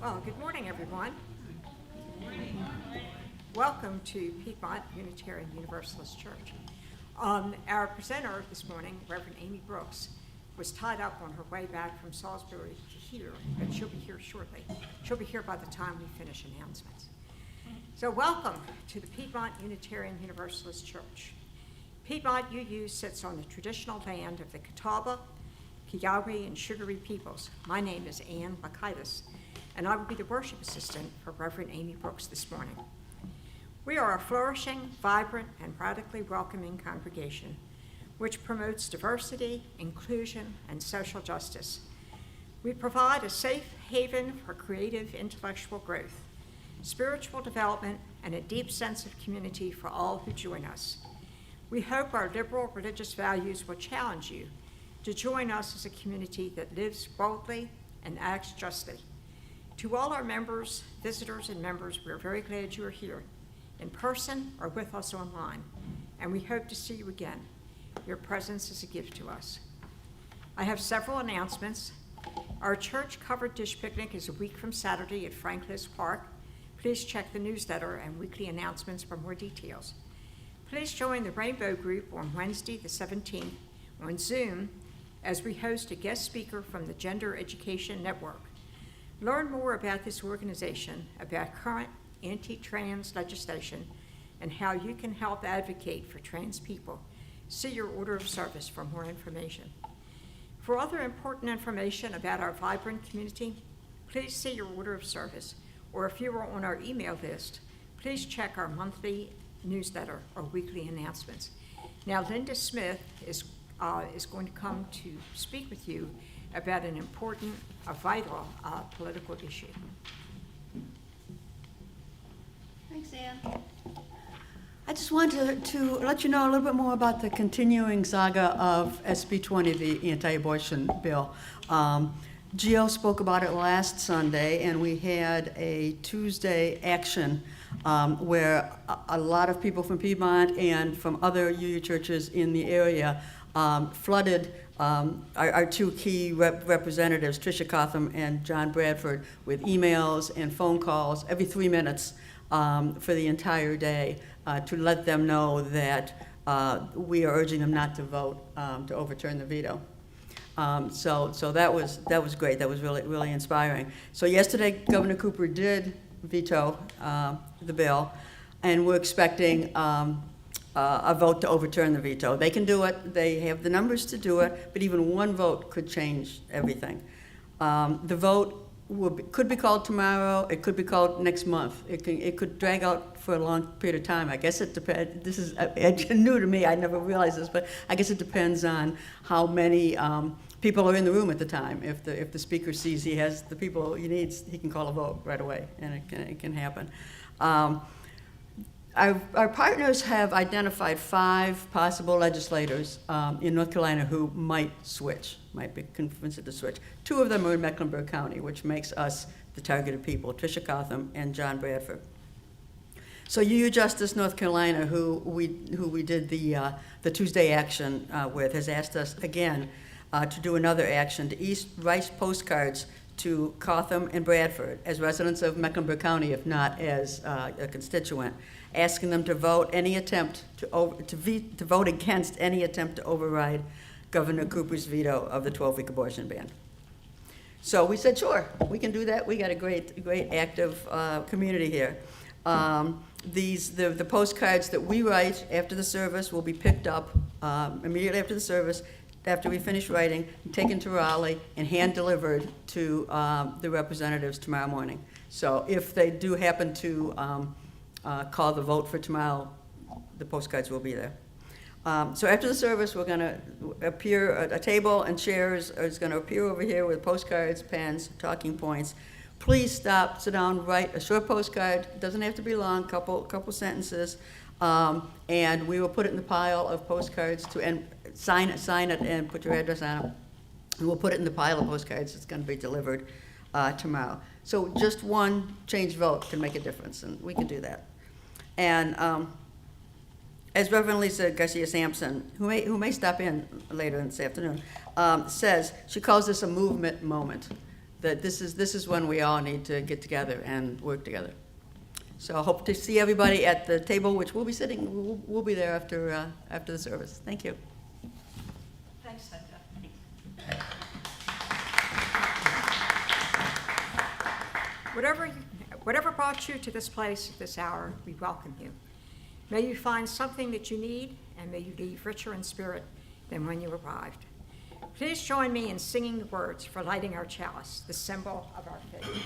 Well, good morning, everyone. Welcome to Piedmont Unitarian Universalist Church. Our presenter this morning, Reverend Amy Brooks, was tied up on her way back from Salisbury to here, but she'll be here shortly. She'll be here by the time we finish announcements. So welcome to the Piedmont Unitarian Universalist Church. Piedmont UU sits on the traditional land of the Catawba, Kiawe, and Sugary peoples. My name is Ann Lakaitis, and I will be the worship assistant for Reverend Amy Brooks this morning. We are a flourishing, vibrant, and radically welcoming congregation which promotes diversity, inclusion, and social justice. We provide a safe haven for creative intellectual growth, spiritual development, and a deep sense of community for all who join us. We hope our liberal religious values will challenge you to join us as a community that lives boldly and acts justly. To all our members, visitors, and members, we're very glad you are here in person or with us online, and we hope to see you again. Your presence is a gift to us. I have several announcements. Our church covered dish picnic is a week from Saturday at Frank Liss Park. Please check the newsletter and weekly announcements for more details. Please join the Rainbow Group on Wednesday the 17th on Zoom as we host a guest speaker from the Gender Education Network. Learn more about this organization, about current anti-trans legislation, and how you can help advocate for trans people. See your order of service for more information. For other important information about our vibrant community, please see your order of service, or if you are on our email list, please check our monthly newsletter or weekly announcements. Now, Linda Smith is going to come to speak with you about an important, vital political issue. Thanks, Ann. I just wanted to let you know a little bit more about the continuing saga of SB 20, the anti-abortion bill. Gio spoke about it last Sunday, and we had a Tuesday action where a lot of people from Piedmont and from other UU churches in the area flooded our two key representatives, Tricia Cotham and John Bradford, with emails and phone calls every 3 minutes for the entire day to let them know that we are urging them not to vote to overturn the veto. So that was great. That was really inspiring. So yesterday, Governor Cooper did veto the bill, and we're expecting a vote to overturn the veto. They can do it. They have the numbers to do it, but even one vote could change everything. The vote could be called tomorrow. It could be called next month. It could drag out for a long period of time. I guess it depends. This is new to me. I never realized this, but I guess it depends on how many people are in the room at the time. If the speaker sees he has the people he needs, he can call a vote right away, and it can happen. Our partners have identified 5 possible legislators in North Carolina who might be convinced to switch. 2 of them are in Mecklenburg County, which makes us the targeted people, Tricia Cotham and John Bradford. So UU Justice North Carolina, who we did the Tuesday action with, has asked us again to do another action to write postcards to Cotham and Bradford as residents of Mecklenburg County, if not as a constituent, asking them to vote to vote against any attempt to override Governor Cooper's veto of the 12-week abortion ban. So we said, sure, we can do that. We got a great active community here. The postcards that we write after the service will be picked up immediately after the service, after we finish writing, taken to Raleigh, and hand-delivered to the representatives tomorrow morning. So if they do happen to call the vote for tomorrow, the postcards will be there. So after the service, we're going to appear, a table and chairs is going to appear over here with postcards, pens, talking points. Please stop, sit down, write a short postcard. It doesn't have to be long, couple sentences. And we will put it in the pile of postcards and sign it and put your address on it. And we'll put it in the pile of postcards. It's going to be delivered tomorrow. So just one change vote can make a difference, and we can do that. And as Reverend Lisa Garcia-Sampson, who may stop in later this afternoon, says, she calls this a movement moment, that this is when we all need to get together and work together. So I hope to see everybody at the table, which we'll be sitting, we'll be there after the service. Thank you. Thanks, Linda. Whatever brought you to this place at this hour, we welcome you. May you find something that you need, and may you leave richer in spirit than when you arrived. Please join me in singing the words for lighting our chalice, the symbol of our faith.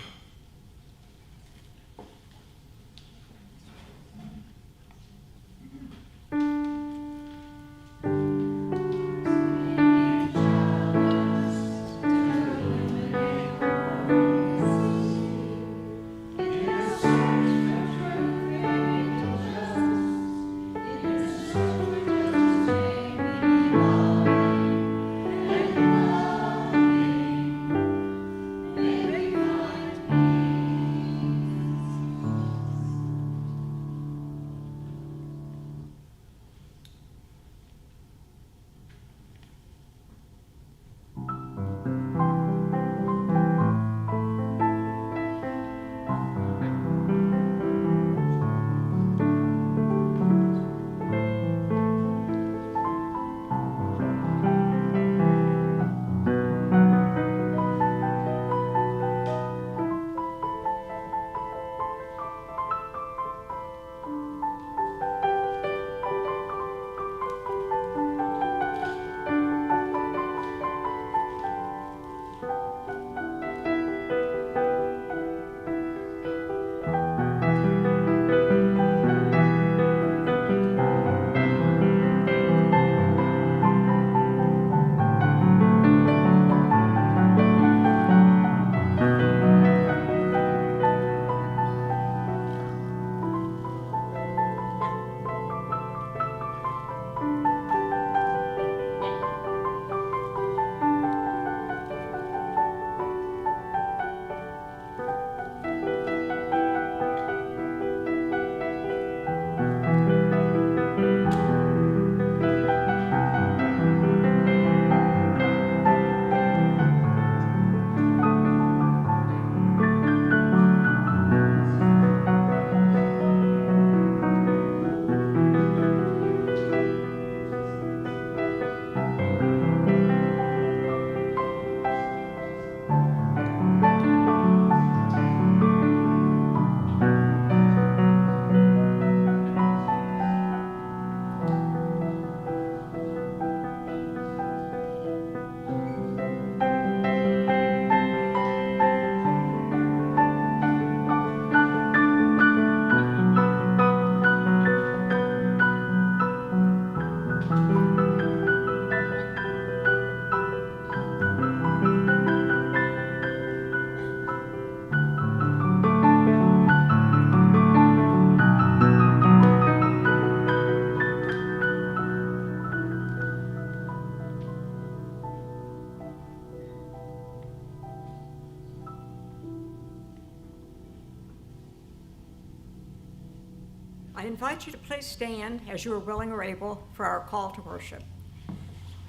I invite you to please stand as you are willing or able for our call to worship.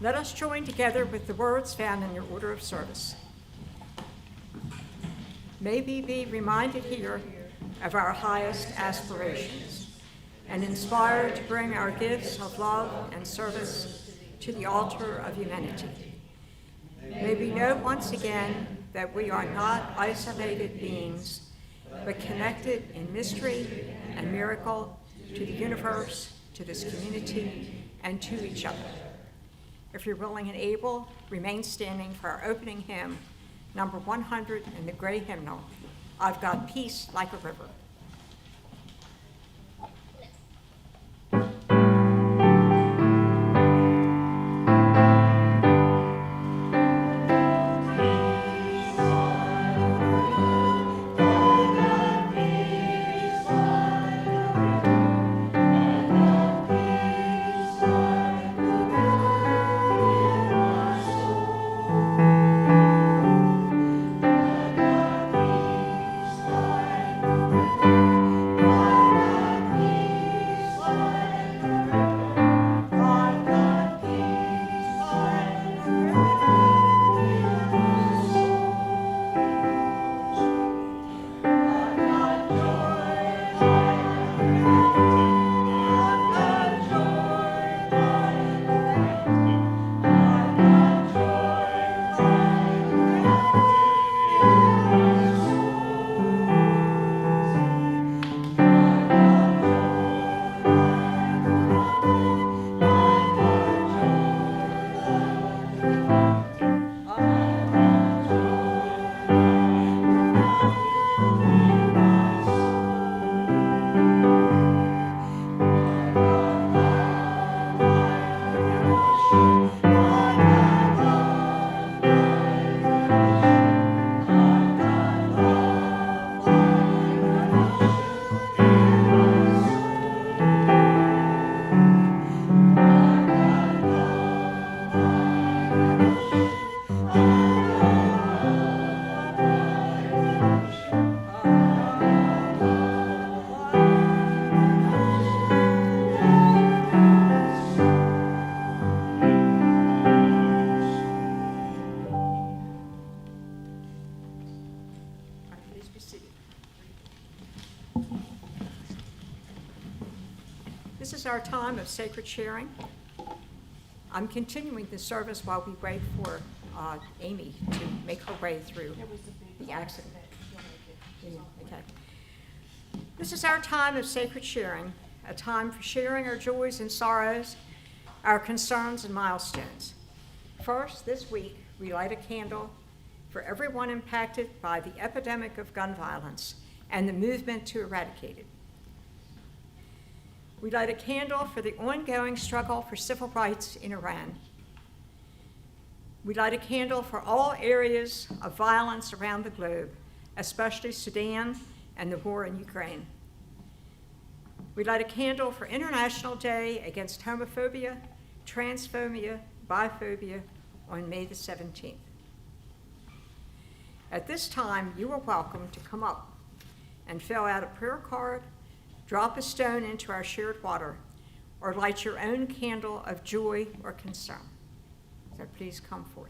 Let us join together with the words found in your order of service. May we be reminded here of our highest aspirations and inspired to bring our gifts of love and service to the altar of humanity. May we note once again that we are not isolated beings, but connected in mystery and miracle to the universe, to this community, and to each other. If you're willing and able, remain standing for our opening hymn, number 100 in the gray hymnal, I've Got Peace Like a River. This is our time of sacred sharing. I'm continuing the service while we wait for Amy to make her way through the accident. Okay. This is our time of sacred sharing, a time for sharing our joys and sorrows, our concerns and milestones. First, this week, we light a candle for everyone impacted by the epidemic of gun violence and the movement to eradicate it. We light a candle for the ongoing struggle for civil rights in Iran. We light a candle for all areas of violence around the globe, especially Sudan and the war in Ukraine. We light a candle for International Day Against Homophobia, Transphobia, Biphobia on May the 17th. At this time, you are welcome to come up and fill out a prayer card, drop a stone into our shared water, or light your own candle of joy or concern. So please come forth.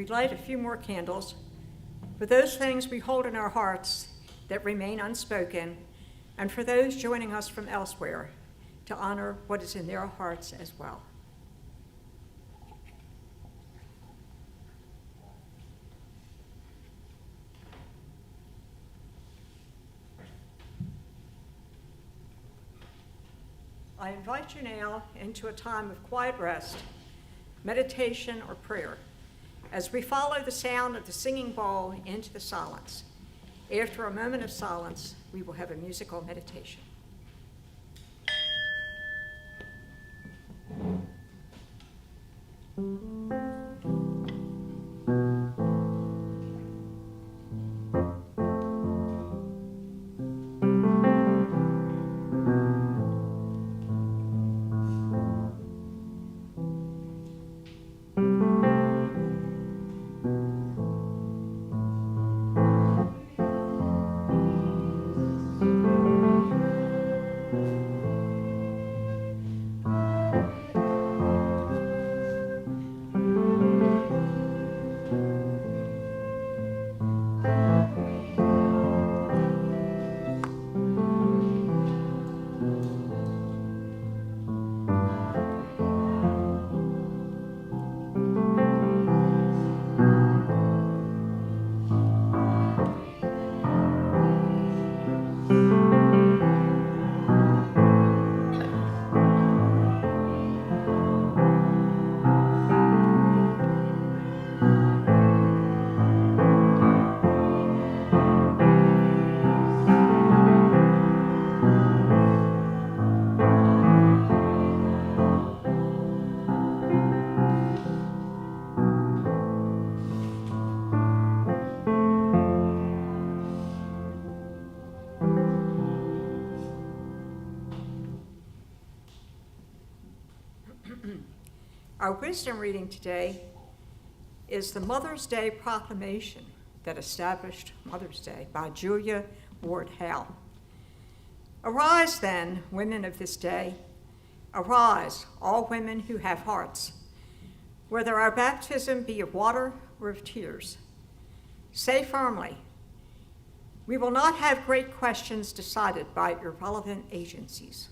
we light a few more candles for those things we hold in our hearts that remain unspoken, and for those joining us from elsewhere to honor what is in their hearts as well. I invite you now into a time of quiet rest, meditation, or prayer as we follow the sound of the singing bowl into the silence. After a moment of silence, we will have a musical meditation. Our wisdom reading today is the Mother's Day proclamation that established Mother's Day by Julia Ward Howe. Arise then, women of this day. Arise, all women who have hearts, whether our baptism be of water or of tears. Say firmly, we will not have great questions decided by irrelevant agencies.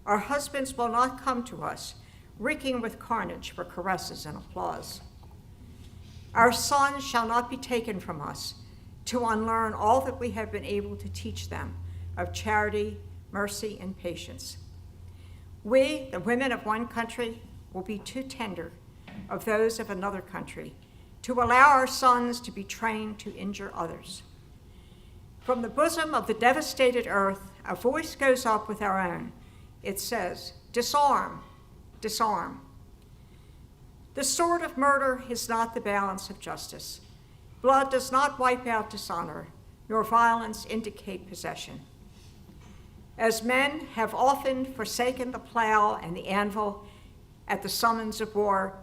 Our husbands will not come to us reeking with carnage for caresses and applause. Our sons shall not be taken from us to unlearn all that we have been able to teach them of charity, mercy, and patience. We, the women of one country, will be too tender of those of another country to allow our sons to be trained to injure others. From the bosom of the devastated earth, a voice goes up with our own. It says, disarm, disarm. The sword of murder is not the balance of justice. Blood does not wipe out dishonor, nor violence indicate possession. As men have often forsaken the plow and the anvil at the summons of war,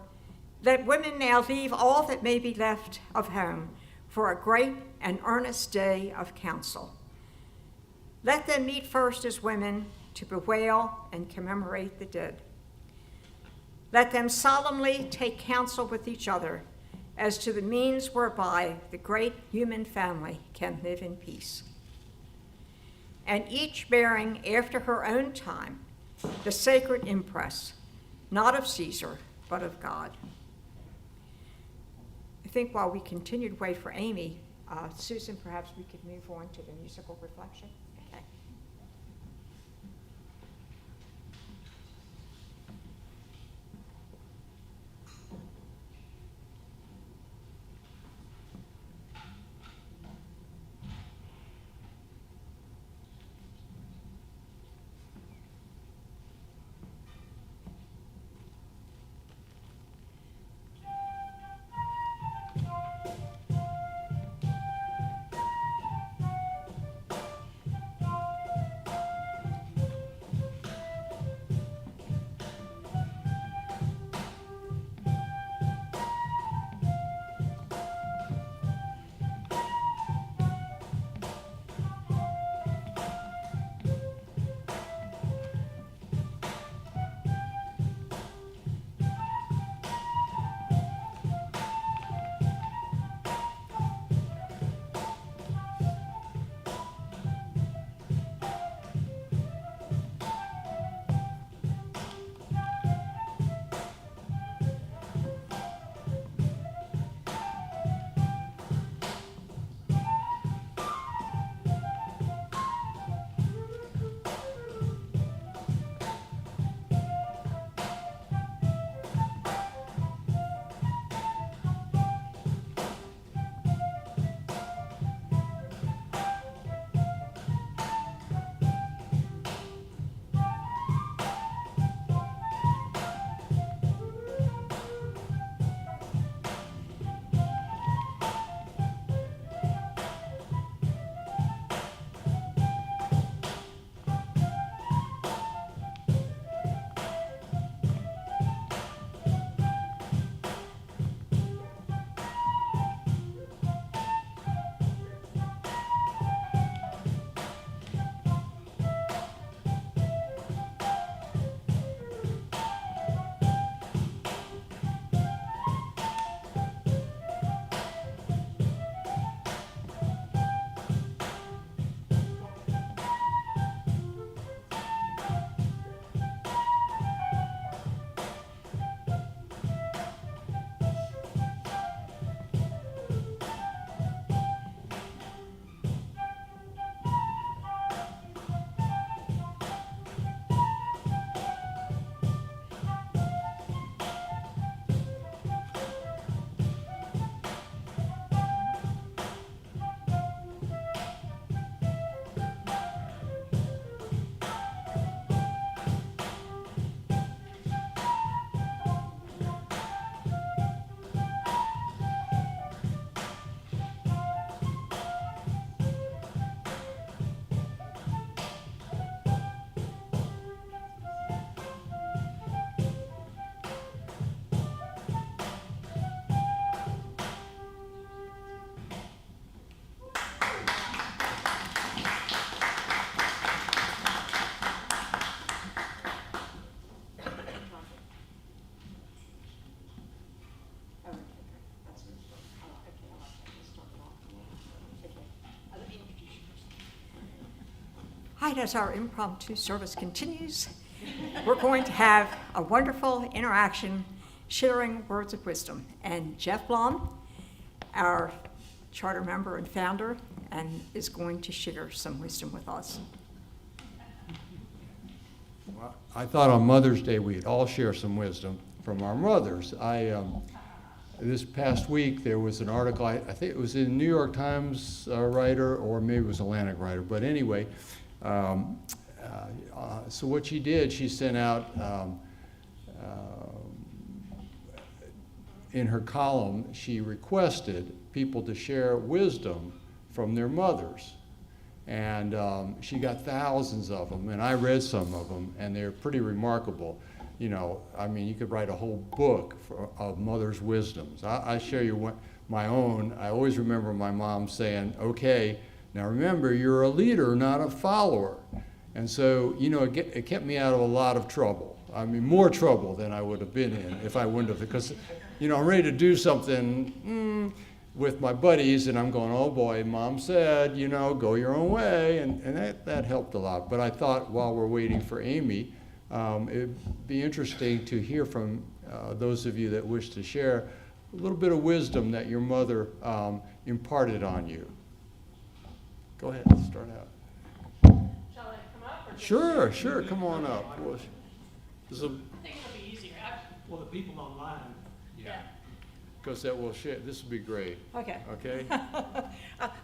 let women now leave all that may be left of home for a great and earnest day of council. Let them meet first as women to bewail and commemorate the dead. Let them solemnly take counsel with each other as to the means whereby the great human family can live in peace. And each bearing after her own time the sacred impress, not of Caesar, but of God. I think while we continue to wait for Amy, Susan, perhaps we could move on to the musical reflection. Okay. Right, as our impromptu service continues, we're going to have a wonderful interaction, sharing words of wisdom. And Jeff Blom, our charter member and founder, is going to share some wisdom with us. Well, I thought on Mother's Day we'd all share some wisdom from our mothers. This past week there was an article, I think it was in New York Times writer, or maybe it was Atlantic writer, but anyway, so what she did, she sent out in her column, she requested people to share wisdom from their mothers. And she got thousands of them, and I read some of them, and they're pretty remarkable. You know, I mean, you could write a whole book of mothers' wisdoms. I share you my own. I always remember my mom saying, okay, now remember, you're a leader, not a follower. And so, you know, it kept me out of a lot of trouble. I mean, more trouble than I would have been in if I wouldn't have, because, you know, I'm ready to do something with my buddies, and I'm going, oh boy, Mom said, you know, go your own way, and that helped a lot. But I thought while we're waiting for Amy, it'd be interesting to hear from those of you that wish to share a little bit of wisdom that your mother imparted on you. Go ahead, start out. Shall I come up? Or Sure, come on up. I think it'll be easier. Well, the people online. Yeah. Because that will share. This will be great. Okay. Okay.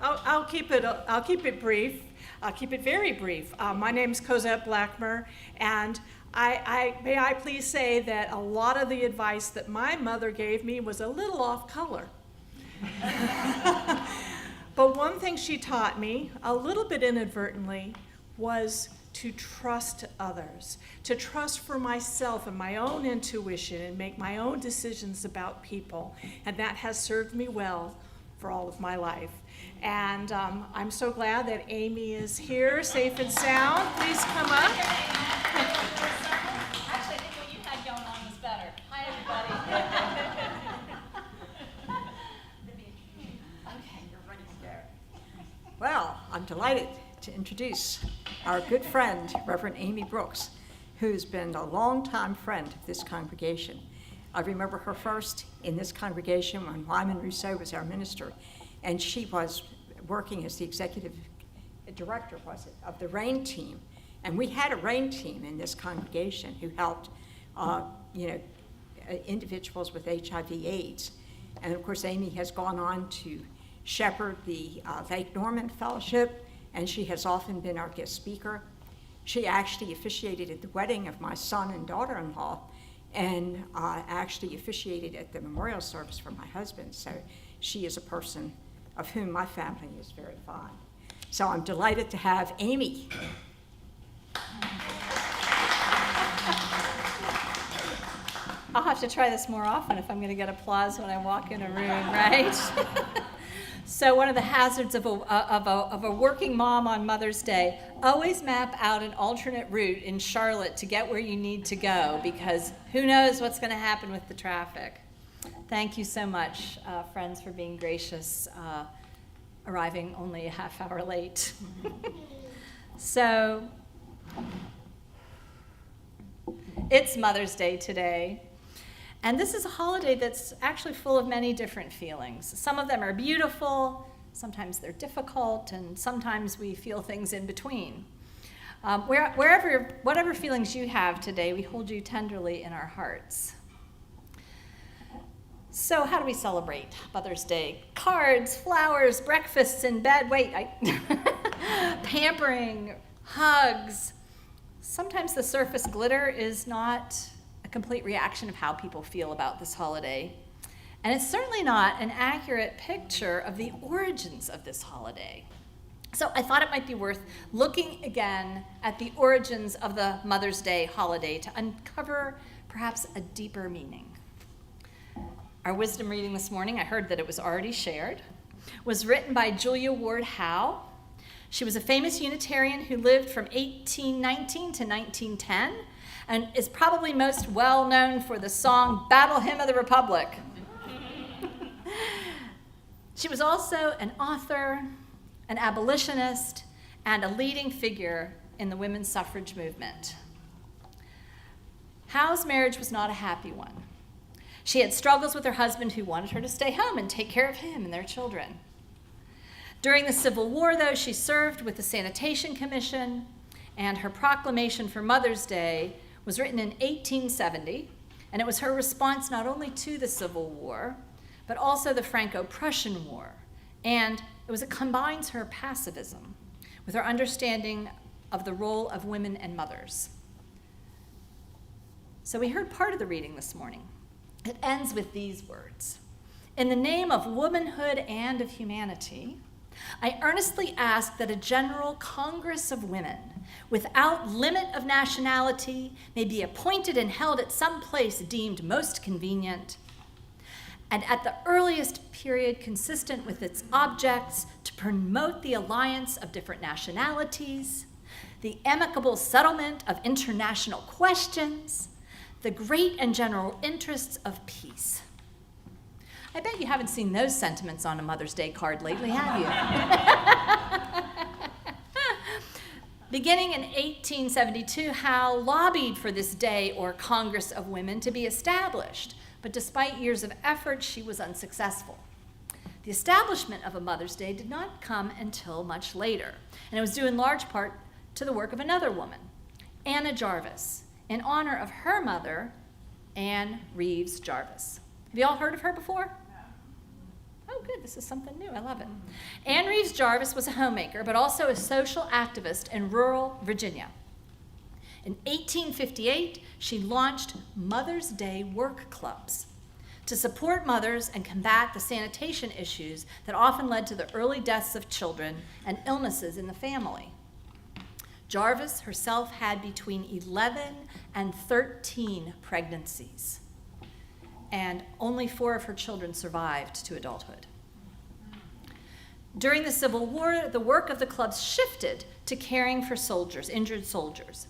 I'll keep it brief. I'll keep it very brief. My name's Cosette Blackmer, and may I please say that a lot of the advice that my mother gave me was a little off color. But one thing she taught me, a little bit inadvertently, was to trust others, to trust for myself and my own intuition and make my own decisions about people. And that has served me well for all of my life. And I'm so glad that Amy is here, safe and sound. Please come up. Actually, I think what you had going on was better. Hi, everybody. Okay, you're ready to go. Well, I'm delighted to introduce our good friend, Reverend Amy Brooks, who's been a longtime friend of this congregation. I remember her first in this congregation when Wyman Rousseau was our minister, and she was working as the executive director, was it, of the RAIN team. And we had a RAIN team in this congregation who helped, individuals with HIV/AIDS. And of course, Amy has gone on to shepherd the Lake Norman Fellowship, and she has often been our guest speaker. She actually officiated at the wedding of my son and daughter-in-law, and actually officiated at the memorial service for my husband. So she is a person of whom my family is very fond. So I'm delighted to have Amy. I'll have to try this more often if I'm going to get applause when I walk in a room, right? So one of the hazards of a working mom on Mother's Day, always map out an alternate route in Charlotte to get where you need to go, because who knows what's going to happen with the traffic. Thank you so much, friends, for being gracious, arriving only a half hour late. So it's Mother's Day today. And this is a holiday that's actually full of many different feelings. Some of them are beautiful, sometimes they're difficult, and sometimes we feel things in between. Whatever feelings you have today, we hold you tenderly in our hearts. So how do we celebrate Mother's Day? Cards, flowers, breakfasts in bed, pampering, hugs. Sometimes the surface glitter is not a complete reaction of how people feel about this holiday. And it's certainly not an accurate picture of the origins of this holiday. So I thought it might be worth looking again at the origins of the Mother's Day holiday to uncover perhaps a deeper meaning. Our wisdom reading this morning, I heard that it was already shared, was written by Julia Ward Howe. She was a famous Unitarian who lived from 1819 to 1910, and is probably most well known for the song Battle Hymn of the Republic. She was also an author, an abolitionist, and a leading figure in the women's suffrage movement. Howe's marriage was not a happy one. She had struggles with her husband who wanted her to stay home and take care of him and their children. During the Civil War, though, she served with the Sanitation Commission, and her proclamation for Mother's Day was written in 1870, and it was her response not only to the Civil War, but also the Franco-Prussian War, and it combines her pacifism with her understanding of the role of women and mothers. So we heard part of the reading this morning. It ends with these words: "In the name of womanhood and of humanity, I earnestly ask that a general Congress of Women, without limit of nationality, may be appointed and held at some place deemed most convenient, and at the earliest period consistent with its objects, to promote the alliance of different nationalities, the amicable settlement of international questions, the great and general interests of peace." I bet you haven't seen those sentiments on a Mother's Day card lately, have you? Beginning in 1872, Howe lobbied for this day or Congress of Women to be established, but despite years of effort, she was unsuccessful. The establishment of a Mother's Day did not come until much later, and it was due in large part to the work of another woman, Anna Jarvis, in honor of her mother, Anne Reeves Jarvis. Have you all heard of her before? Oh, good, this is something new, I love it. Anne Reeves Jarvis was a homemaker, but also a social activist in rural Virginia. In 1858, she launched Mother's Day work clubs to support mothers and combat the sanitation issues that often led to the early deaths of children and illnesses in the family. Jarvis herself had between 11 and 13 pregnancies, and only 4 of her children survived to adulthood. During the Civil War, the work of the clubs shifted to caring for soldiers, injured soldiers.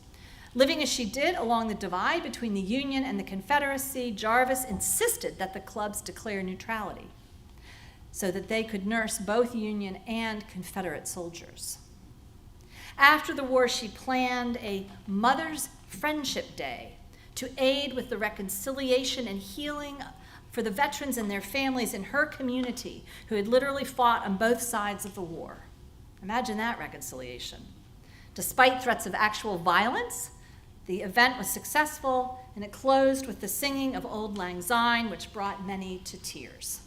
Living as she did along the divide between the Union and the Confederacy, Jarvis insisted that the clubs declare neutrality so that they could nurse both Union and Confederate soldiers. After the war, she planned a Mother's Friendship Day to aid with the reconciliation and healing for the veterans and their families in her community who had literally fought on both sides of the war. Imagine that reconciliation. Despite threats of actual violence, the event was successful, and it closed with the singing of Auld Lang Syne, which brought many to tears.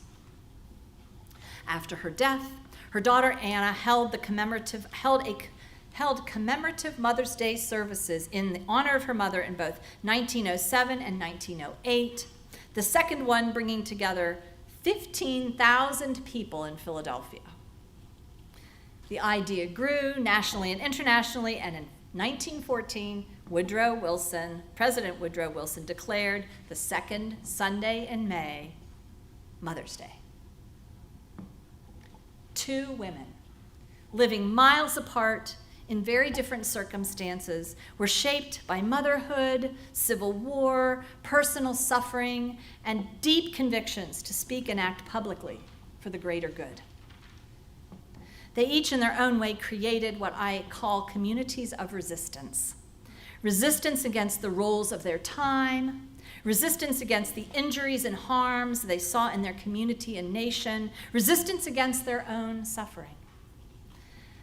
After her death, her daughter Anna held commemorative Mother's Day services in honor of her mother in both 1907 and 1908, the second one bringing together 15,000 people in Philadelphia. The idea grew nationally and internationally, and in 1914, President Woodrow Wilson declared the second Sunday in May Mother's Day. 2 women living miles apart in very different circumstances were shaped by motherhood, Civil War, personal suffering, and deep convictions to speak and act publicly for the greater good. They each in their own way created what I call communities of resistance. Resistance against the roles of their time, resistance against the injuries and harms they saw in their community and nation, resistance against their own suffering.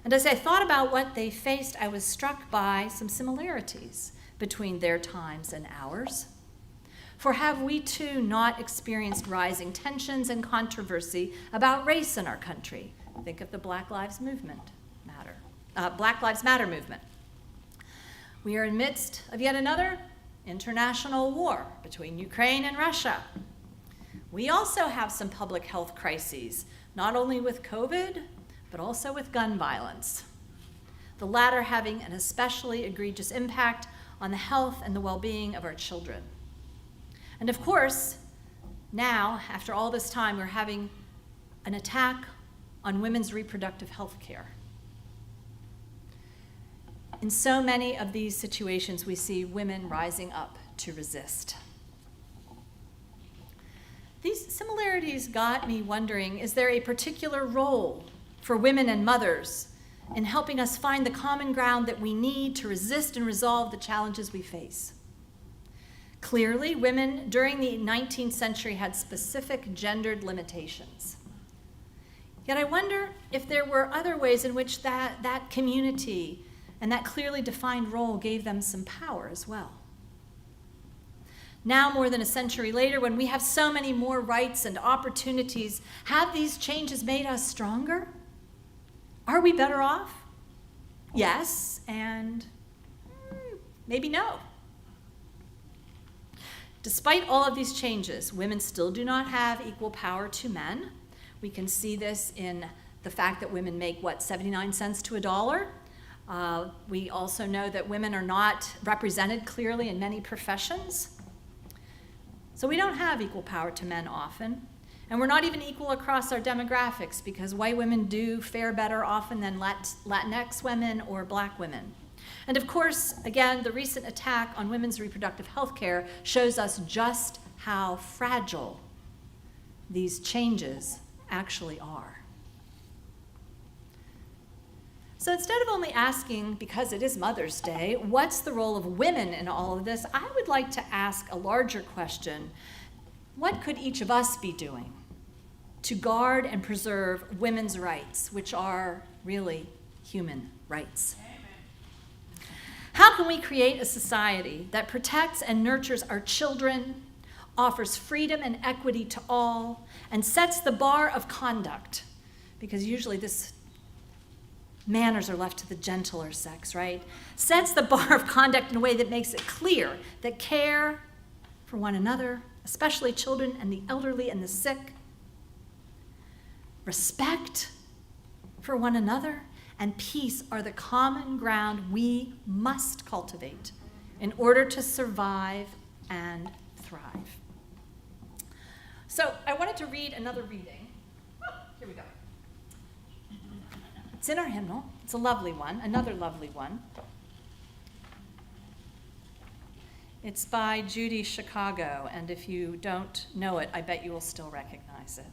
And as I thought about what they faced, I was struck by some similarities between their times and ours. For have we too not experienced rising tensions and controversy about race in our country? Think of the Black Lives Matter movement. We are in midst of yet another international war between Ukraine and Russia. We also have some public health crises, not only with COVID, but also with gun violence, the latter having an especially egregious impact on the health and the well-being of our children. And of course, now, after all this time, we're having an attack on women's reproductive health care. In so many of these situations, we see women rising up to resist. These similarities got me wondering, is there a particular role for women and mothers in helping us find the common ground that we need to resist and resolve the challenges we face. Clearly, women during the 19th century had specific gendered limitations. Yet I wonder if there were other ways in which that community and that clearly defined role gave them some power as well. Now, more than a century later, when we have so many more rights and opportunities, have these changes made us stronger? Are we better off? Yes, and maybe no. Despite all of these changes, women still do not have equal power to men. We can see this in the fact that women make, 79 cents to $1? We also know that women are not represented clearly in many professions. So we don't have equal power to men often. And we're not even equal across our demographics, because white women do fare better often than Latinx women or black women. And of course, again, the recent attack on women's reproductive health care shows us just how fragile these changes actually are. So instead of only asking, because it is Mother's Day, what's the role of women in all of this, I would like to ask a larger question. What could each of us be doing to guard and preserve women's rights, which are really human rights? How can we create a society that protects and nurtures our children, offers freedom and equity to all, and sets the bar of conduct? Because usually manners are left to the gentler sex, right? Sets the bar of conduct in a way that makes it clear that care for one another, especially children and the elderly and the sick, respect for one another, and peace are the common ground we must cultivate in order to survive and thrive. So I wanted to read another reading. Here we go. It's in our hymnal. It's a lovely one, another lovely one. It's by Judy Chicago, and if you don't know it, I bet you will still recognize it.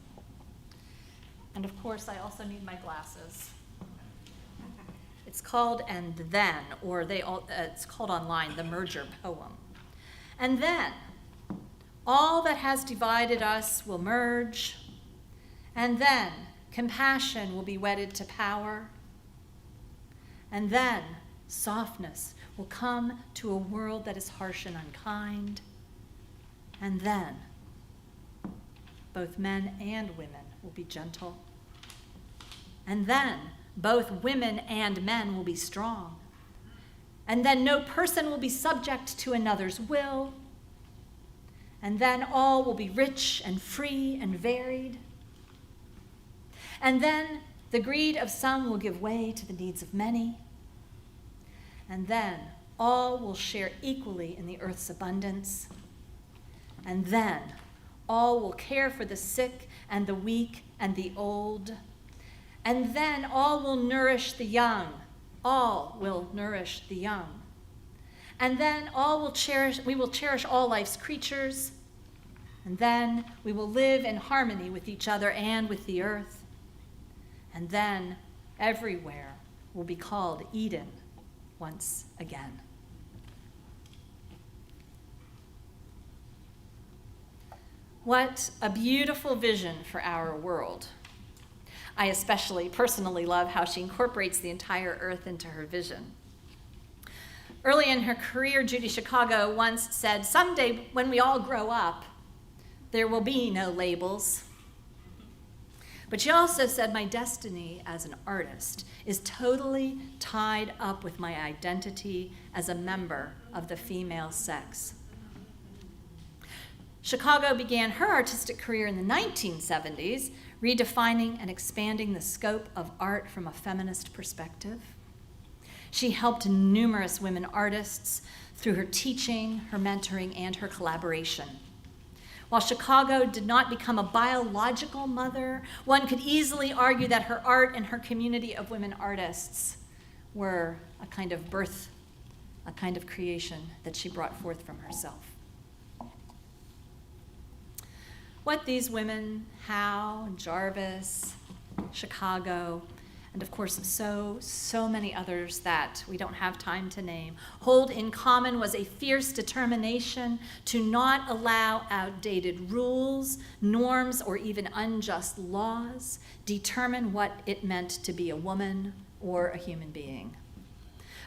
And of course, I also need my glasses. It's called And Then, or it's called online, The Merger Poem. And then, all that has divided us will merge, and then compassion will be wedded to power, and then softness will come to a world that is harsh and unkind, and then both men and women will be gentle, and then both women and men will be strong, and then no person will be subject to another's will, and then all will be rich and free and varied, and then the greed of some will give way to the needs of many, and then all will share equally in the earth's abundance, and then all will care for the sick and the weak and the old, and then all will nourish the young. All will nourish the young. And then we will cherish all life's creatures, and then we will live in harmony with each other and with the earth. And then everywhere will be called Eden once again. What a beautiful vision for our world. I especially personally love how she incorporates the entire earth into her vision. Early in her career, Judy Chicago once said, "Someday when we all grow up, there will be no labels." But she also said, "My destiny as an artist is totally tied up with my identity as a member of the female sex." Chicago began her artistic career in the 1970s, redefining and expanding the scope of art from a feminist perspective. She helped numerous women artists through her teaching, her mentoring, and her collaboration. While Chicago did not become a biological mother, one could easily argue that her art and her community of women artists were a kind of birth, a kind of creation that she brought forth from herself. What these women, Howe, Jarvis, Chicago, and of course so many others that we don't have time to name, hold in common was a fierce determination to not allow outdated rules, norms, or even unjust laws determine what it meant to be a woman or a human being.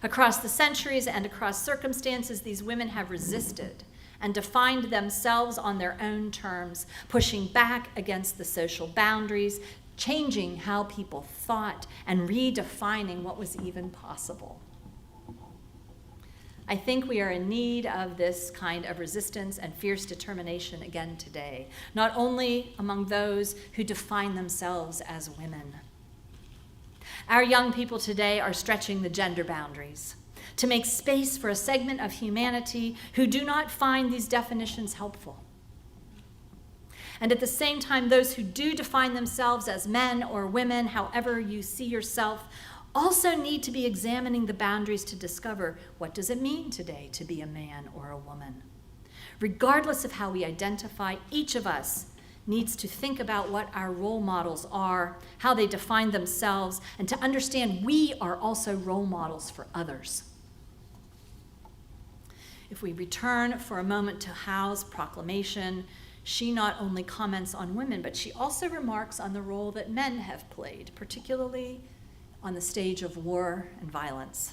Across the centuries and across circumstances, these women have resisted and defined themselves on their own terms, pushing back against the social boundaries, changing how people thought, and redefining what was even possible. I think we are in need of this kind of resistance and fierce determination again today, not only among those who define themselves as women. Our young people today are stretching the gender boundaries to make space for a segment of humanity who do not find these definitions helpful. And at the same time, those who do define themselves as men or women, however you see yourself, also need to be examining the boundaries to discover, what does it mean today to be a man or a woman? Regardless of how we identify, each of us needs to think about what our role models are, how they define themselves, and to understand we are also role models for others. If we return for a moment to Howe's proclamation, she not only comments on women, but she also remarks on the role that men have played, particularly on the stage of war and violence.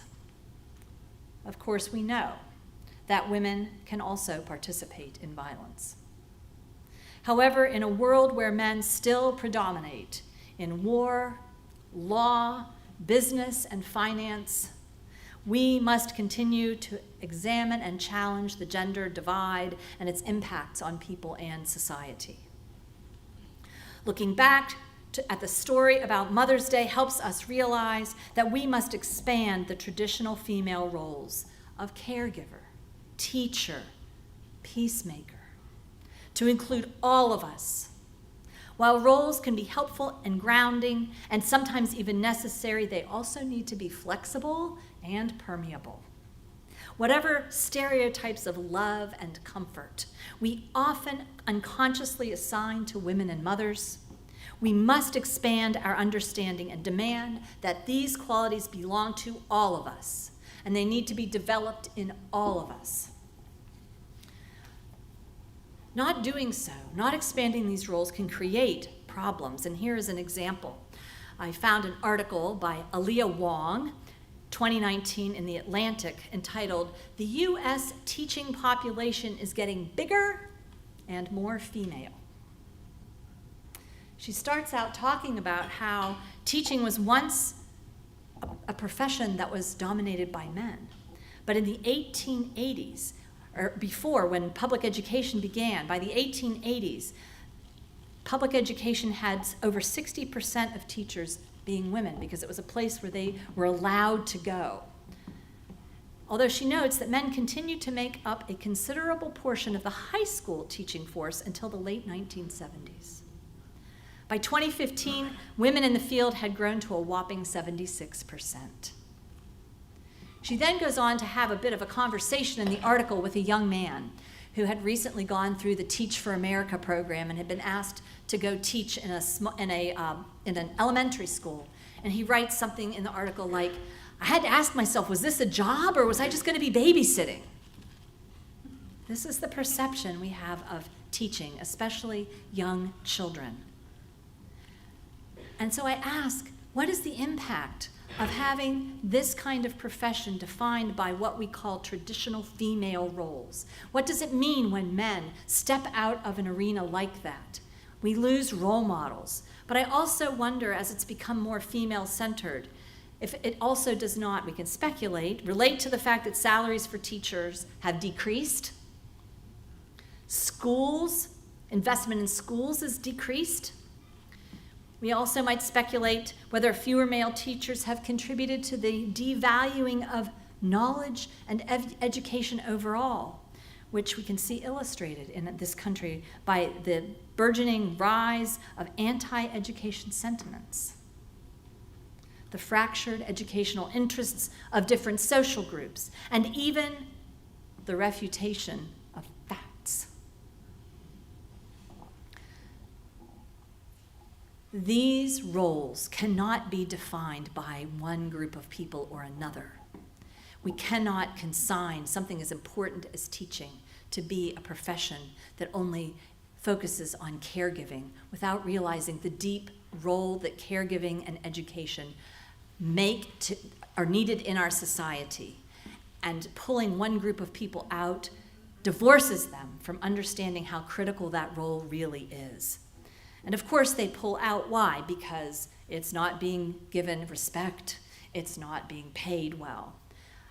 Of course, we know that women can also participate in violence. However, in a world where men still predominate in war, law, business, and finance, we must continue to examine and challenge the gender divide and its impacts on people and society. Looking back at the story about Mother's Day helps us realize that we must expand the traditional female roles of caregiver, teacher, peacemaker, to include all of us. While roles can be helpful and grounding, and sometimes even necessary, they also need to be flexible and permeable. Whatever stereotypes of love and comfort we often unconsciously assign to women and mothers, we must expand our understanding and demand that these qualities belong to all of us, and they need to be developed in all of us. Not doing so, not expanding these roles, can create problems. And here is an example. I found an article by Aaliyah Wong, 2019, in The Atlantic, entitled, "The U.S. Teaching Population is Getting Bigger and More Female." She starts out talking about how teaching was once a profession that was dominated by men. But in the 1880s, or before, when public education began, by the 1880s, public education had over 60% of teachers being women because it was a place where they were allowed to go. Although she notes that men continued to make up a considerable portion of the high school teaching force until the late 1970s. By 2015, women in the field had grown to a whopping 76%. She then goes on to have a bit of a conversation in the article with a young man who had recently gone through the Teach for America program and had been asked to go teach in an elementary school. And he writes something in the article like, "I had to ask myself, was this a job or was I just going to be babysitting?" This is the perception we have of teaching, especially young children. And so I ask, what is the impact of having this kind of profession defined by what we call traditional female roles? What does it mean when men step out of an arena like that? We lose role models. But I also wonder, as it's become more female-centered, if it also does not, we can speculate, relate to the fact that salaries for teachers have decreased. Schools, investment in schools has decreased. We also might speculate whether fewer male teachers have contributed to the devaluing of knowledge and education overall, which we can see illustrated in this country by the burgeoning rise of anti-education sentiments, the fractured educational interests of different social groups, and even the refutation of facts. These roles cannot be defined by one group of people or another. We cannot consign something as important as teaching to be a profession that only focuses on caregiving without realizing the deep role that caregiving and education are needed in our society. And pulling one group of people out divorces them from understanding how critical that role really is. And of course they pull out. Why? Because it's not being given respect. It's not being paid well.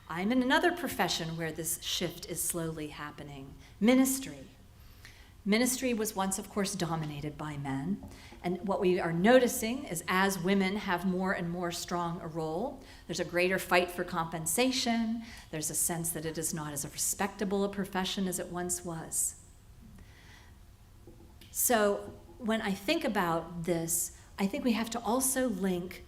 I'm in another profession where this shift is slowly happening. Ministry. Ministry was once, of course, dominated by men. And what we are noticing is as women have more and more strong a role, there's a greater fight for compensation. There's a sense that it is not as respectable a profession as it once was. So when I think about this, I think we have to also link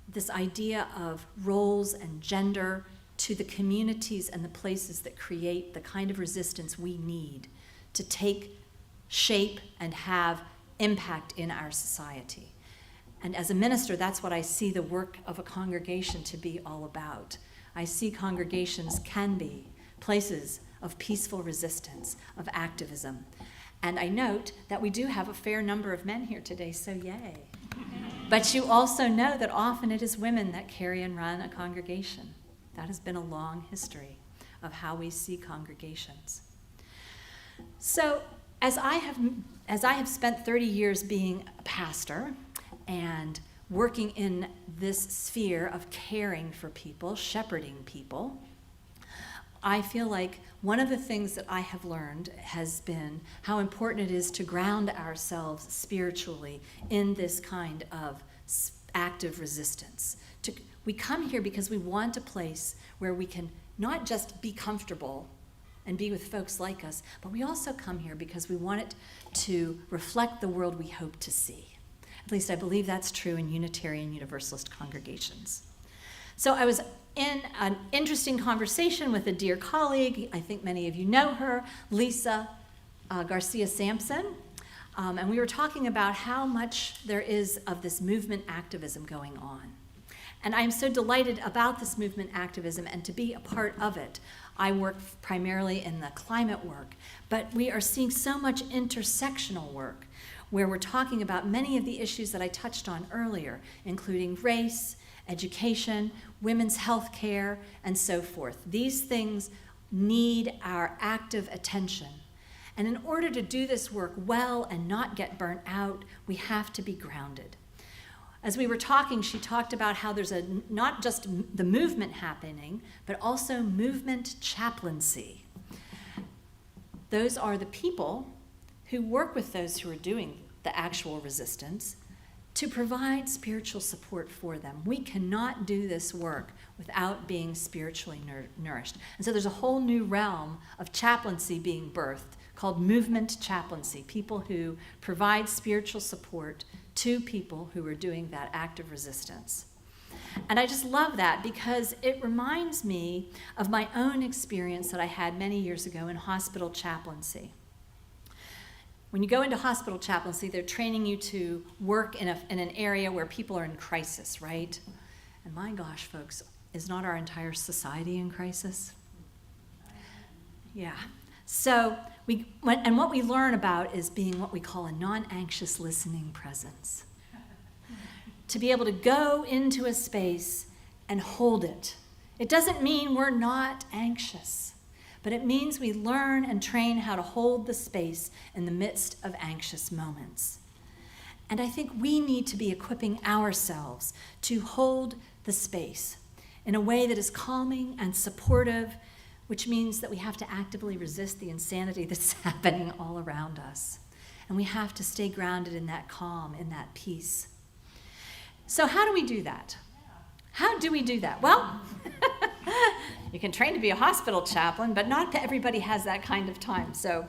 this idea of roles and gender to the communities and the places that create the kind of resistance we need to take shape and have impact in our society. And as a minister, that's what I see the work of a congregation to be all about. I see congregations can be places of peaceful resistance, of activism. And I note that we do have a fair number of men here today, so yay. But you also know that often it is women that carry and run a congregation. That has been a long history of how we see congregations. So as I have spent 30 years being a pastor and working in this sphere of caring for people, shepherding people, I feel like one of the things that I have learned has been how important it is to ground ourselves spiritually in this kind of active resistance. We come here because we want a place where we can not just be comfortable and be with folks like us, but we also come here because we want it to reflect the world we hope to see. At least I believe that's true in Unitarian Universalist congregations. So I was in an interesting conversation with a dear colleague, I think many of you know her, Lisa Garcia Sampson, and we were talking about how much there is of this movement activism going on. And I'm so delighted about this movement activism and to be a part of it. I work primarily in the climate work, but we are seeing so much intersectional work where we're talking about many of the issues that I touched on earlier, including race, education, women's health care, and so forth. These things need our active attention. And in order to do this work well and not get burnt out, we have to be grounded. As we were talking, she talked about how there's not just the movement happening, but also movement chaplaincy. Those are the people who work with those who are doing the actual resistance to provide spiritual support for them. We cannot do this work without being spiritually nourished. And so there's a whole new realm of chaplaincy being birthed called movement chaplaincy, people who provide spiritual support to people who are doing that active resistance. And I just love that because it reminds me of my own experience that I had many years ago in hospital chaplaincy. When you go into hospital chaplaincy, they're training you to work in an area where people are in crisis, right? And my gosh, folks, is not our entire society in crisis? Yeah. So what we learn about is being what we call a non-anxious listening presence. To be able to go into a space and hold it. It doesn't mean we're not anxious, but it means we learn and train how to hold the space in the midst of anxious moments. And I think we need to be equipping ourselves to hold the space in a way that is calming and supportive, which means that we have to actively resist the insanity that's happening all around us. And we have to stay grounded in that calm, in that peace. So how do we do that? How do we do that? Well, you can train to be a hospital chaplain, but not everybody has that kind of time. So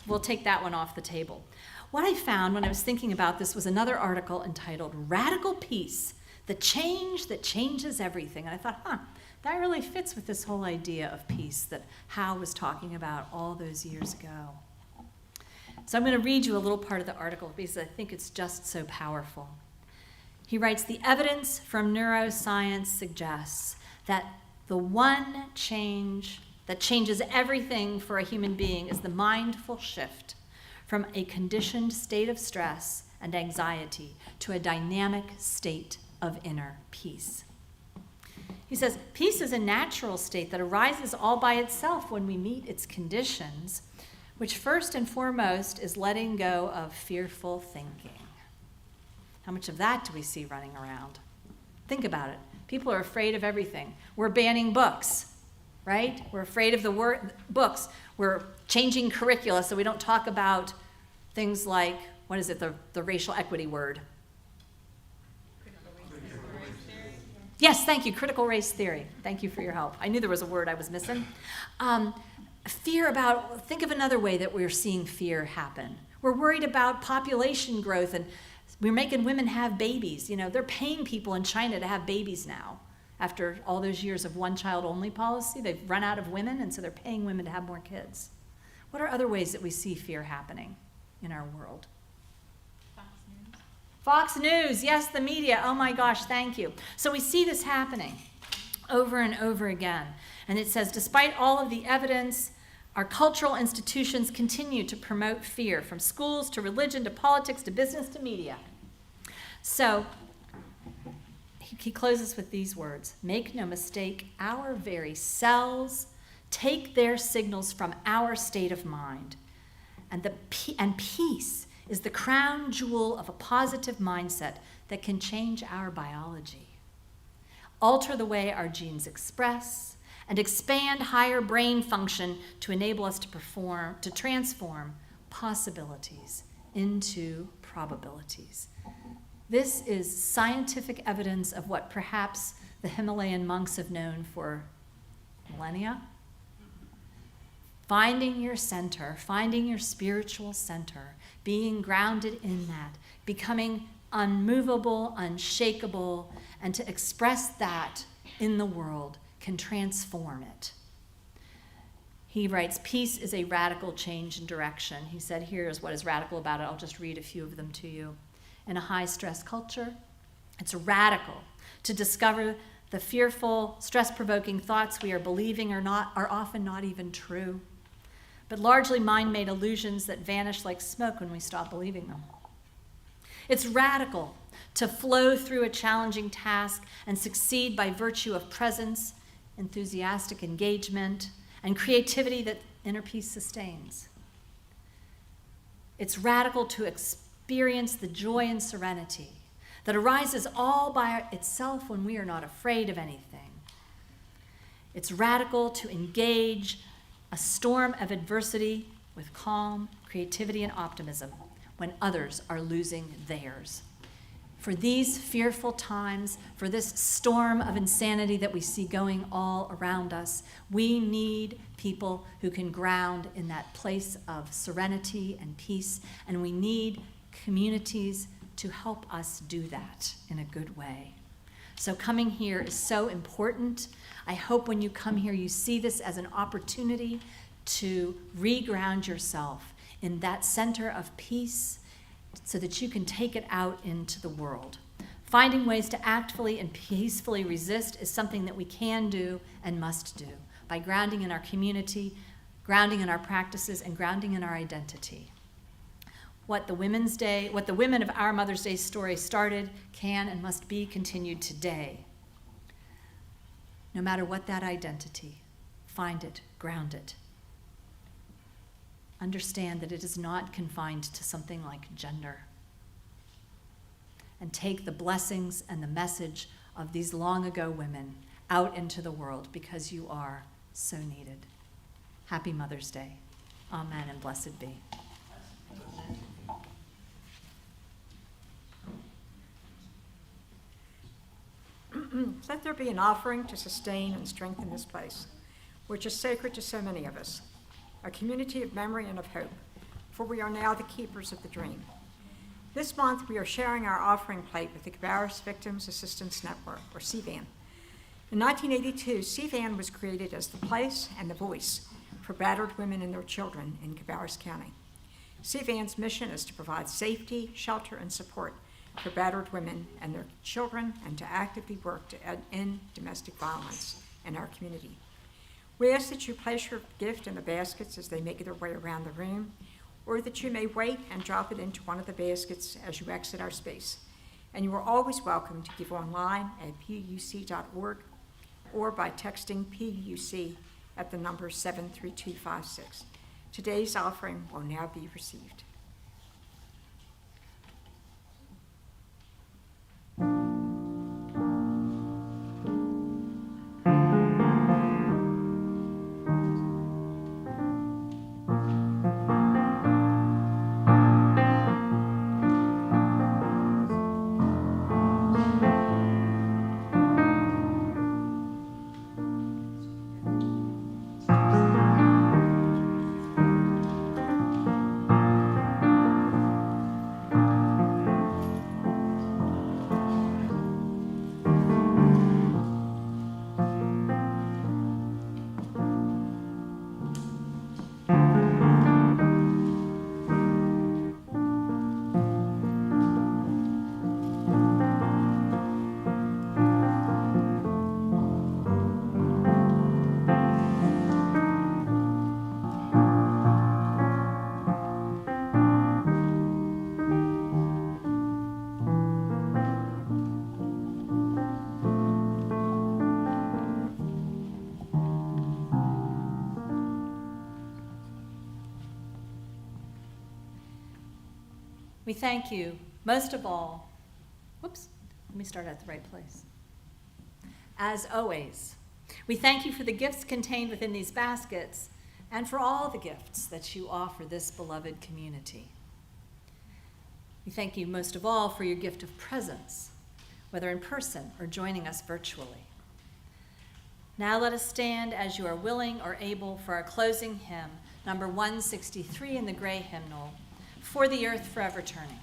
we'll take that one off the table. What I found when I was thinking about this was another article entitled Radical Peace, the Change That Changes Everything. And I thought, that really fits with this whole idea of peace that Howe was talking about all those years ago. So I'm going to read you a little part of the article because I think it's just so powerful. He writes, the evidence from neuroscience suggests that the one change that changes everything for a human being is the mindful shift from a conditioned state of stress and anxiety to a dynamic state of inner peace. He says, peace is a natural state that arises all by itself when we meet its conditions, which first and foremost is letting go of fearful thinking. How much of that do we see running around? Think about it. People are afraid of everything. We're banning books, right? We're afraid of the word books. We're changing curricula so we don't talk about things like, what is it, the racial equity word? Yes, thank you, critical race theory. Thank you for your help. I knew there was a word I was missing. Fear about, think of another way that we're seeing fear happen. We're worried about population growth, and we're making women have babies. You know, they're paying people in China to have babies now. After all those years of one-child-only policy, they've run out of women, and so they're paying women to have more kids. What are other ways that we see fear happening in our world? Fox News, yes, the media. Oh my gosh, thank you. So we see this happening over and over again. And it says, despite all of the evidence, our cultural institutions continue to promote fear, from schools to religion to politics to business to media. So he closes with these words, make no mistake, our very cells take their signals from our state of mind. And peace is the crown jewel of a positive mindset that can change our biology, alter the way our genes express, and expand higher brain function to enable us to transform possibilities into probabilities. This is scientific evidence of what perhaps the Himalayan monks have known for millennia. Finding your center, finding your spiritual center, being grounded in that, becoming unmovable, unshakable, and to express that in the world can transform it. He writes, peace is a radical change in direction. He said, here's what is radical about it. I'll just read a few of them to you. In a high-stress culture, it's radical to discover the fearful, stress-provoking thoughts we are believing are often not even true, but largely mind-made illusions that vanish like smoke when we stop believing them. It's radical to flow through a challenging task and succeed by virtue of presence, enthusiastic engagement, and creativity that inner peace sustains. It's radical to experience the joy and serenity that arises all by itself when we are not afraid of anything. It's radical to engage a storm of adversity with calm, creativity, and optimism when others are losing theirs. For these fearful times, for this storm of insanity that we see going all around us, we need people who can ground in that place of serenity and peace, and we need communities to help us do that in a good way. So coming here is so important. I hope when you come here, you see this as an opportunity to reground yourself in that center of peace so that you can take it out into the world. Finding ways to actively and peacefully resist is something that we can do and must do by grounding in our community, grounding in our practices, and grounding in our identity. What the women of our Mother's Day story started can and must be continued today. No matter what that identity, find it, ground it. Understand that it is not confined to something like gender. And take the blessings and the message of these long ago women out into the world because you are so needed. Happy Mother's Day. Amen and blessed be. Let there be an offering to sustain and strengthen this place, which is sacred to so many of us, a community of memory and of hope, for we are now the keepers of the dream. This month, we are sharing our offering plate with the Cabarrus Victims Assistance Network, or CVAN. In 1982, CVAN was created as the place and the voice for battered women and their children in Cabarrus County. CVAN's mission is to provide safety, shelter, and support for battered women and their children and to actively work to end domestic violence in our community. We ask that you place your gift in the baskets as they make their way around the room, or that you may wait and drop it into one of the baskets as you exit our space. And you are always welcome to give online at puc.org or by texting PUC at the number 73256. Today's offering will now be received. We thank you, most of all, whoops, let me start at the right place. As always, we thank you for the gifts contained within these baskets and for all the gifts that you offer this beloved community. We thank you most of all for your gift of presence, whether in person or joining us virtually. Now let us stand as you are willing or able for our closing hymn, number 163 in the gray hymnal, For the Earth Forever Turning.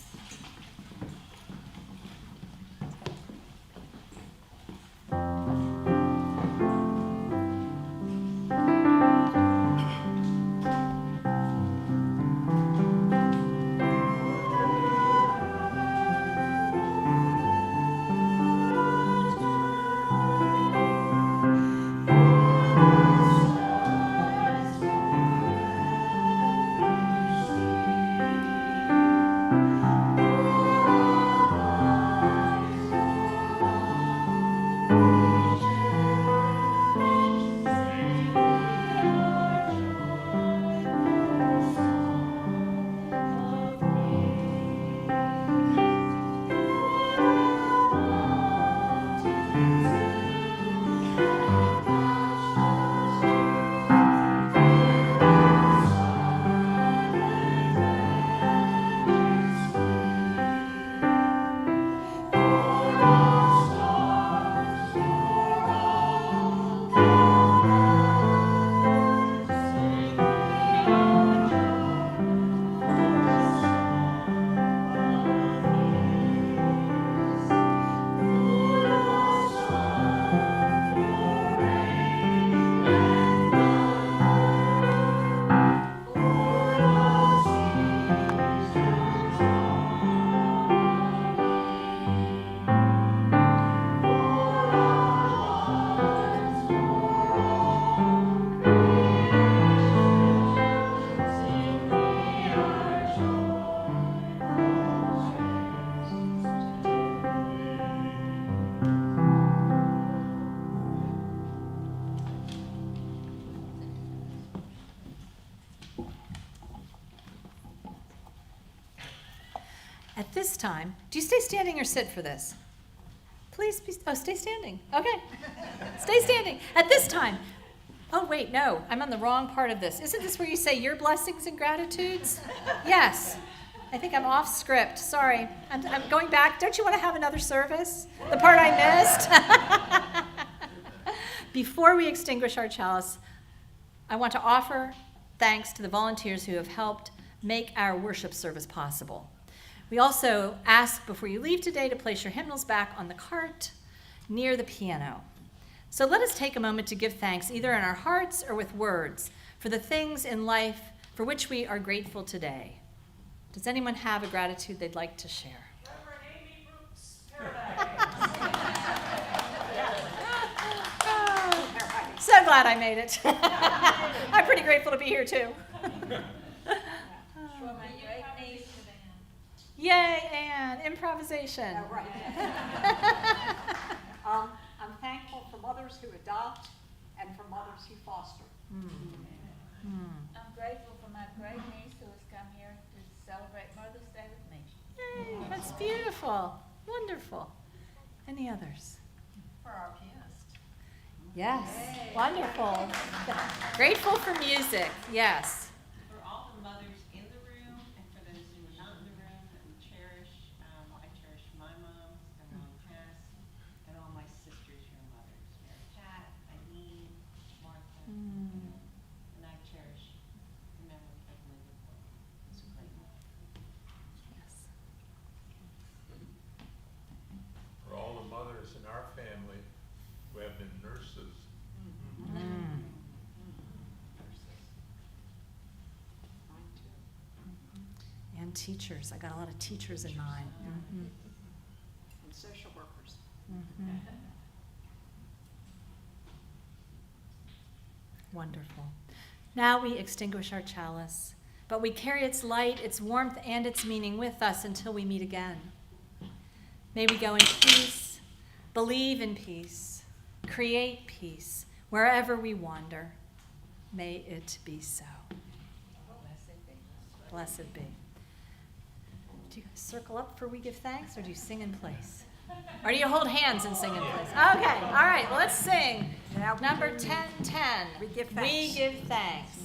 At this time, do you stay standing or sit for this? Please be, oh, stay standing. Okay, stay standing. At this time, oh wait, no, I'm on the wrong part of this. Isn't this where you say your blessings and gratitudes? Yes, I think I'm off script, sorry. I'm going back. Don't you want to have another service? The part I missed? Before we extinguish our chalice, I want to offer thanks to the volunteers who have helped make our worship service possible. We also ask before you leave today to place your hymnals back on the cart near the piano. So let us take a moment to give thanks either in our hearts or with words for the things in life for which we are grateful today. Does anyone have a gratitude they'd like to share? Reverend Amy glad I made it. I'm pretty grateful to be here too. Yay, Anne, improvisation. I'm thankful for mothers who adopt and for mothers who foster. I'm grateful for my great niece who has come here to celebrate Mother's Day with me. Yay, that's beautiful, wonderful. Any others? For our pianist. Yes, wonderful. Grateful for music, yes. For all the mothers in the room and for those who are not in the room that we cherish, I cherish my mom, my mom Tess, and all my sisters who are mothers. Mary Pat, Eileen, Martha, and I cherish the memory of Linda Ford. It's a great mother. Yes. For all the mothers in our family who have been nurses. And teachers, I got a lot of teachers in mind. And social workers. Wonderful. Now we extinguish our chalice, but we carry its light, its warmth, and its meaning with us until we meet again. May we go in peace, believe in peace, create peace wherever we wander. May it be so. Blessed be. Do you guys circle up for we give thanks, or do you sing in place? Or do you hold hands and sing in place? Okay, all right, well, let's sing. Number 1010. We give We thanks. give thanks.